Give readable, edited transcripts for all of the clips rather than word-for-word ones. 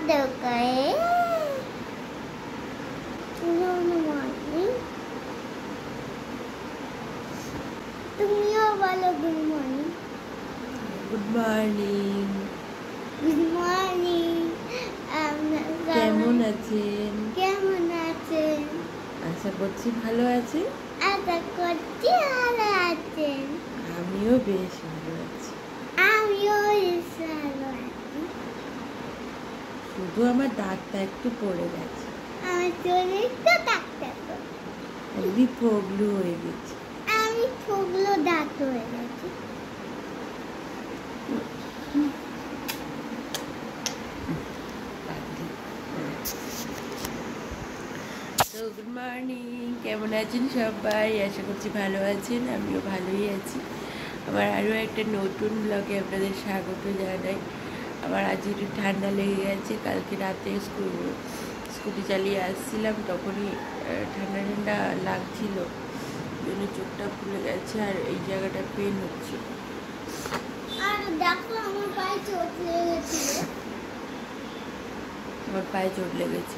Okay. Good morning. তুমিও বলো good morning. Good morning. Good morning. কেমন আছেন? কেমন আছেন? আশা করছি ভালো আছেন। আশা করছি ভালো আছেন। আমিও বেশ ভালো আছি। আমিও বেশ ভালো আছি। শুধু আমার দাঁতটা একটু পড়ে গেছে। আমার শরীরটা ডাক্তার একদিন পগলু হয়ে গেছে। আমি ঠোকলো দাঁত হয়ে গেছে। তো গুড মর্নিং, কেমন আছেন সবাই? আশা করছি ভালো আছেন। আমিও ভালোই আছি। আমার আরও একটা নতুন ব্লগে আপনাদের স্বাগত জানাই। আমার আজ একটু ঠান্ডা লেগে গেছে। কালকে রাতে স্কুটি চালিয়ে আসছিলাম, তখনই ঠান্ডা ঠান্ডা লাগছিল, জন্য চোখটা ফুলে গেছে আর এই জায়গাটা পেন হচ্ছে। আর দেখো আমার পায়ে চোট লেগেছিল। আমার পায়ে চোট লেগেছে,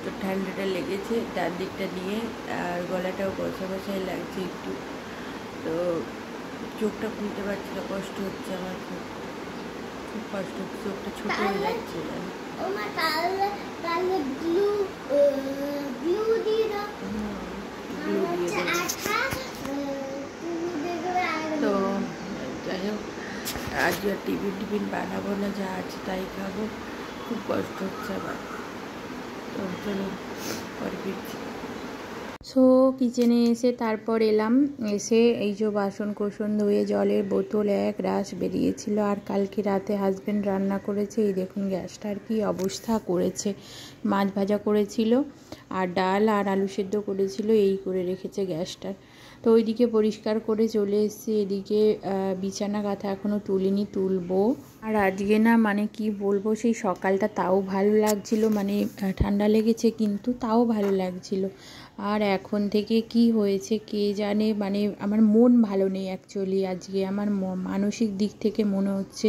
তো ঠান্ডাটা লেগেছে ডান দিকটা নিয়ে, আর গলাটাও বসা বসাই লাগছে একটু। তো চোখটা খুলতে পারছি না, কষ্ট হচ্ছে আমার, খুব খুব কষ্ট হচ্ছে, চোখটা ছোট হয়ে যাচ্ছে। ওমা কালে কালে ব্লু দিয়ে দাও। তো যাই হোক, আজ আর টিফিন বানাবো না, যা আছে তাই খাবো। খুব কষ্ট হচ্ছে আমার। তো চলো পরে ফিরছি। সো কিচেনে এসে তারপর এলাম, এসে এই যে বাসন কোসন ধুয়ে জলের বোতল এক রাশ বেরিয়েছিল। আর কালকে রাতে হাজব্যান্ড রান্না করেছে, এই দেখুন গ্যাসটার কি অবস্থা করেছে। মাছ ভাজা করেছিল আর ডাল আর আলু সেদ্ধ করেছিল, এই করে রেখেছে গ্যাসটার। তো ওইদিকে পরিষ্কার করে চলে এসেছি। এদিকে বিছানা কাঁথা এখনও তুলিনি, তুলবো। আর আজকে না মানে কি বলবো, সেই সকালটা তাও ভালো লাগছিল, মানে ঠান্ডা লেগেছে কিন্তু তাও ভালো লাগছিল। আর এখন থেকে কি হয়েছে কে জানে, মানে আমার মন ভালো নেই অ্যাকচুয়ালি আজকে। আমার মানসিক দিক থেকে মনে হচ্ছে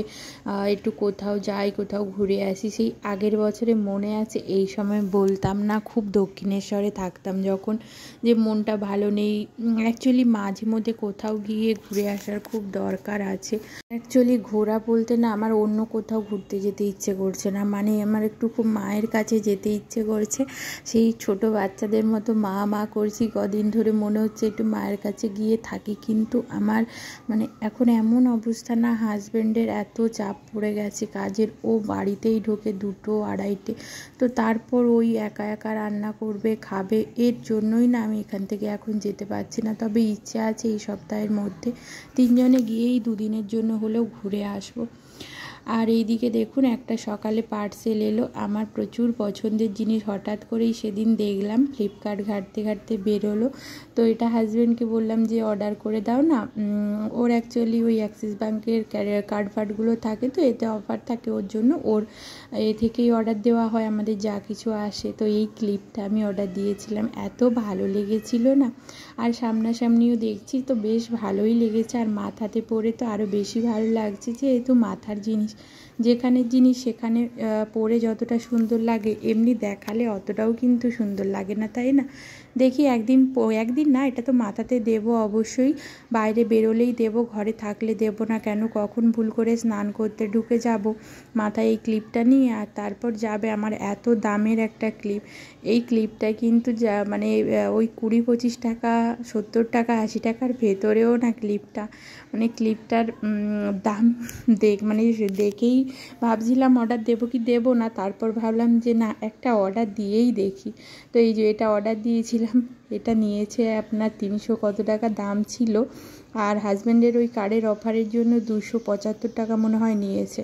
একটু কোথাও যাই, কোথাও ঘুরে আসি। সেই আগের বছরে মনে আছে এই সময় বলতাম না, খুব দক্ষিণেশ্বরে থাকতাম যখন, যে মনটা ভালো নেই। অ্যাকচুয়ালি মাঝে মধ্যে কোথাও গিয়ে ঘুরে আসার খুব দরকার আছে। অ্যাকচুয়ালি ঘোরা বলতে না, আমার অন্য কোথাও ঘুরতে যেতে ইচ্ছে করছে না, মানে আমার একটু খুব মায়ের কাছে যেতে ইচ্ছে করছে। সেই ছোট বাচ্চাদের মতো মা মা করছি কদিন ধরে, মনে হচ্ছে একটু মায়ের কাছে গিয়ে থাকি। কিন্তু আমার মানে এখন এমন অবস্থা না, হাজব্যান্ডের এত চাপ পড়ে গেছে কাজের, ও বাড়িতেই ঢোকে 2টো 2:30টে, তো তারপর ওই একা একা রান্না করবে খাবে, এর জন্যই না আমি এখান থেকে এখন যেতে পারছি না। তবে ইচ্ছে আছে এই সপ্তাহের মধ্যে 3 জনে গিয়েই 2 দিনের জন্য হলেও ঘুরে আসবো। আর এইদিকে দেখুন একটা সকালে পার্সেল এলো, আমার প্রচুর পছন্দের জিনিস। হঠাৎ করেই সেদিন দেখলাম, ফ্লিপকার্ট ঘাঁটতে ঘাঁটতে বেরোলো। তো এটা হাজব্যান্ডকে বললাম যে অর্ডার করে দাও না। ওর অ্যাকচুয়ালি ওই অ্যাক্সিস ব্যাঙ্কের কার্ড ফার্ডগুলো থাকে, তো এতে অফার থাকে, ওর জন্য ওর এ থেকেই অর্ডার দেওয়া হয় আমাদের যা কিছু আসে। তো এই ক্লিপটা আমি অর্ডার দিয়েছিলাম, এত ভালো লেগেছিল না। আর সামনাসামনিও দেখছি তো বেশ ভালোই লেগেছে, আর মাথাতে পরে তো আরও বেশি ভালো লাগছে। যেহেতু মাথার জিনিস, যেখানের জিনিস সেখানে পরে যতটা সুন্দর লাগে, এমনি দেখালে অতটাও কিন্তু সুন্দর লাগে না, তাই না? দেখি একদিন না, এটা তো মাথাতে দেবো অবশ্যই, বাইরে বেরোলেই দেবো, ঘরে থাকলে দেবো না কেন? কখন ভুল করে স্নান করতে ঢুকে যাব মাথায় এই ক্লিপটা নিয়ে, আর তারপর যাবে। আমার এত দামের একটা ক্লিপ, এই ক্লিপটা কিন্তু যা মানে ওই 20-25 টাকা, 70 টাকা, 80 টাকার ভেতরেও না ক্লিপটা, মানে ক্লিপটার দাম মানে দেখেই ভাবছিলাম অর্ডার দেবো কি দেবো না, তারপর ভাবলাম যে না, একটা অর্ডার দিয়েই দেখি। তো এই যে এটা অর্ডার দিয়েছিলাম, এটা নিয়েছে আপনার 300 কত টাকা দাম ছিল, আর হাজব্যান্ডের ওই কার্ডের অফারের জন্য 275 টাকা মনে হয় নিয়েছে।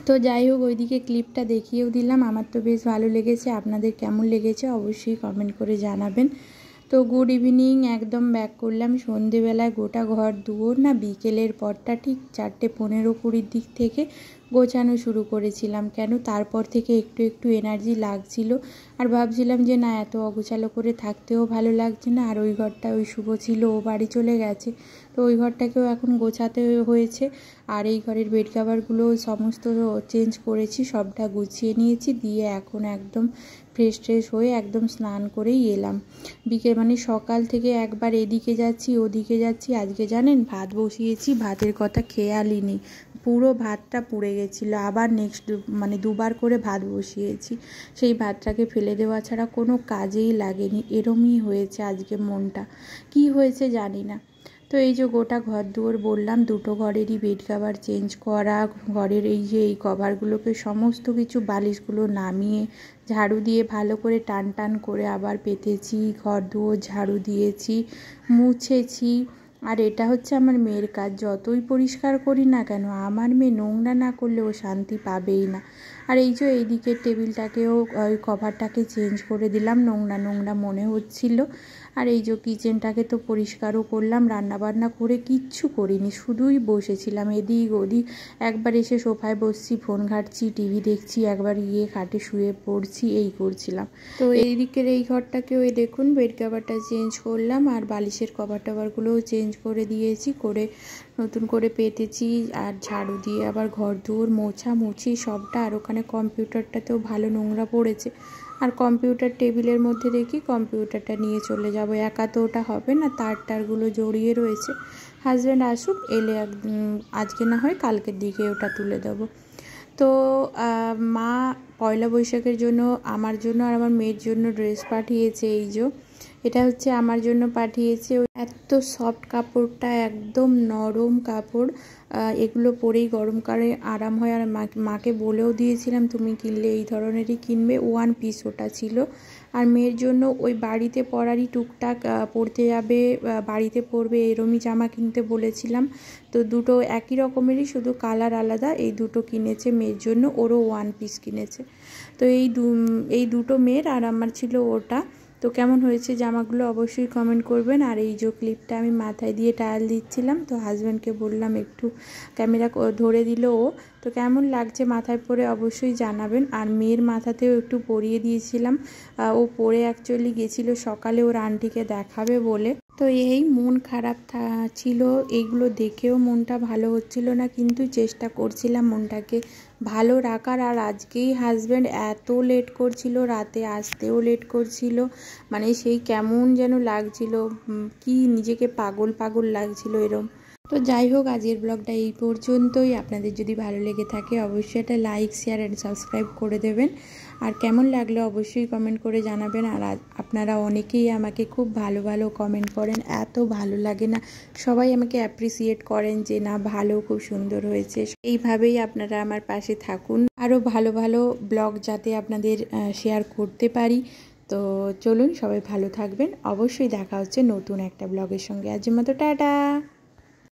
তো যাই হোক, ওইদিকে ক্লিপটা দেখিয়েও দিলাম। আমার তো বেশ ভালো লেগেছে, আপনাদের কেমন লেগেছে অবশ্যই কমেন্ট করে জানাবেন। তো গুড ইভিনিং, একদম ব্যাক করলাম সন্ধেবেলায়। গোটা ঘর দুয়ার না বিকেলের পরটা ঠিক 4:15-20 দিক থেকে গোছানো শুরু করেছিলাম। কেন, তারপর থেকে একটু একটু এনার্জি লাগছিল আর ভাবছিলাম যে না, এত অগোছালো করে থাকতেও ভালো লাগছে না। আর ওই ঘরটা ওই শুভ ছিল, ও বাড়ি চলে গেছে, তো ওই ঘরটাকেও এখন গোছাতে হয়েছে। আর এই ঘরের বেড কাভারগুলো সমস্ত চেঞ্জ করেছি, সবটা গুছিয়ে নিয়েছি, দিয়ে এখন একদম ফ্রেশ হয়ে একদম স্নান করেই এলাম। সকাল থেকে একবার এদিকে যাচ্ছি ওদিকে যাচ্ছি। আজকে জানেন ভাত বসিয়েছি, ভাতের কথা খেয়ালই নেই, পুরো ভাতটা পুড়ে গেছিলো। আবার নেক্সট দুবার করে ভাত বসিয়েছি, সেই ভাতটাকে ফেলে দেওয়া ছাড়া কোনো কাজেই লাগেনি। এরমই হয়েছে আজকে মনটা, কি হয়েছে জানি না। তো এই যে গোটা ঘর দুয়ার বললাম, দুটো ঘরেরই বেড কাভার চেঞ্জ করা, ঘরের এই কভারগুলোকে সমস্ত কিছু বালিশগুলো নামিয়ে ঝাড়ু দিয়ে ভালো করে টান করে আবার পেতেছি, ঘর দুয়ার ঝাড়ু দিয়েছি, মুছেছি। আর এটা হচ্ছে আমার মেয়ের কাজ, যতই পরিষ্কার করি না কেন আমার মেয়ে নোংরা না করলে ও শান্তি পাবেই না। আর এই যে এইদিকে টেবিলটাকেও ওই কভারটাকে চেঞ্জ করে দিলাম, নোংরা মনে হচ্ছিল। আর এই যে কিচেনটাকে তো পরিষ্কারও করলাম, রান্নাবান্না করে কিচ্ছু করিনি, শুধুই বসেছিলাম এদিক ওদিক। একবার এসে সোফায় বসছি, ফোন ঘাঁটছি, টিভি দেখছি, একবার খাটে শুয়ে পড়ছি, এই করছিলাম। তো এই দিকের এই ঘরটাকেও দেখুন বেড কাভারটা চেঞ্জ করলাম, আর বালিশের কভার টাভারগুলোও চেঞ্জ করে দিয়েছি, করে নতুন করে পেতেছি। আর ঝাড়ু দিয়ে আবার ঘর দুয়ার মোছামুছি সবটা। আর ওখানে কম্পিউটারটাতেও ভালো নোংরা পড়েছে, আর কম্পিউটার টেবিলের মধ্যে রেখে কম্পিউটারটা নিয়ে চলে যাব, একা তো ওটা হবে না, তারগুলো জড়িয়ে রয়েছে। হাজব্যান্ড আসুক, এলে আজকে না হয় কালকের দিকে ওটা তুলে দেবো। তো মা পয়লা বৈশাখের জন্য আমার জন্য আর আমার মেয়ের জন্য ড্রেস পাঠিয়েছে। এই যে এটা হচ্ছে আমার জন্য পাঠিয়েছে। এত সফট কাপড়টা, একদম নরম কাপড়, এগুলো পরেই গরমকালে আরাম হয়। আর মাকে বলেও দিয়েছিলাম তুমি কিনলে এই ধরনেরই কিনবে, 1 পিস ওটা ছিল। আর মেয়ের জন্য ওই বাড়িতে পরারই টুকটাক পরতে যাবে, বাড়িতে পরবে এরমই জামা কিনতে বলেছিলাম। তো দুটো একই রকমেরই, শুধু কালার আলাদা, এই দুটো কিনেছে মেয়ের জন্য, ওরও 1 পিস কিনেছে। তো এই দুটো মেয়ের, আর আমার ছিল ওটা। তো কেমন হয়েছে জামাগুলো অবশ্যই কমেন্ট করবেন। আর এই যে ক্লিপটা আমি মাথায় দিয়ে টায়াল দিচ্ছিলাম, তো হাজব্যান্ডকে বললাম একটু ক্যামেরা ধরে দিল ও। তো কেমন লাগছে মাথায় পরে অবশ্যই জানাবেন। আর মেয়ের মাথাতেও একটু পরিয়ে দিয়েছিলাম, ও পরে অ্যাকচুয়ালি গেছিলো সকালে ওর আন্টিকে দেখাবে বলে। তো এই মন খারাপ ছিল, এইগুলো দেখেও মনটা ভালো হচ্ছিল না, কিন্তু চেষ্টা করছিলাম মনটাকে ভালো রাখার। আর আজকেই হাজব্যান্ড এত লেট করছিল, রাতে আসতেও লেট করছিল, সেই কেমন যেন লাগছিল, কি নিজেকে পাগল লাগছিল এরম। তো যাই হোক, আজকের ব্লগটা এই পর্যন্তই। আপনাদের যদি ভালো লেগে থাকে অবশ্যই একটা লাইক, শেয়ার অ্যান্ড সাবস্ক্রাইব করে দেবেন। আর কেমন লাগলো অবশ্যই কমেন্ট করে জানাবেন। আর আপনারা অনেকেই আমাকে খুব ভালো কমেন্ট করেন, এত ভালো লাগে না, সবাই আমাকে অ্যাপ্রিসিয়েট করেন যে না ভালো, খুব সুন্দর হয়েছে। এইভাবেই আপনারা আমার পাশে থাকুন, আরও ভালো ব্লগ যাতে আপনাদের শেয়ার করতে পারি। তো চলুন, সবাই ভালো থাকবেন, অবশ্যই দেখা হচ্ছে নতুন একটা ব্লগের সঙ্গে। আজকের মতো টাটা।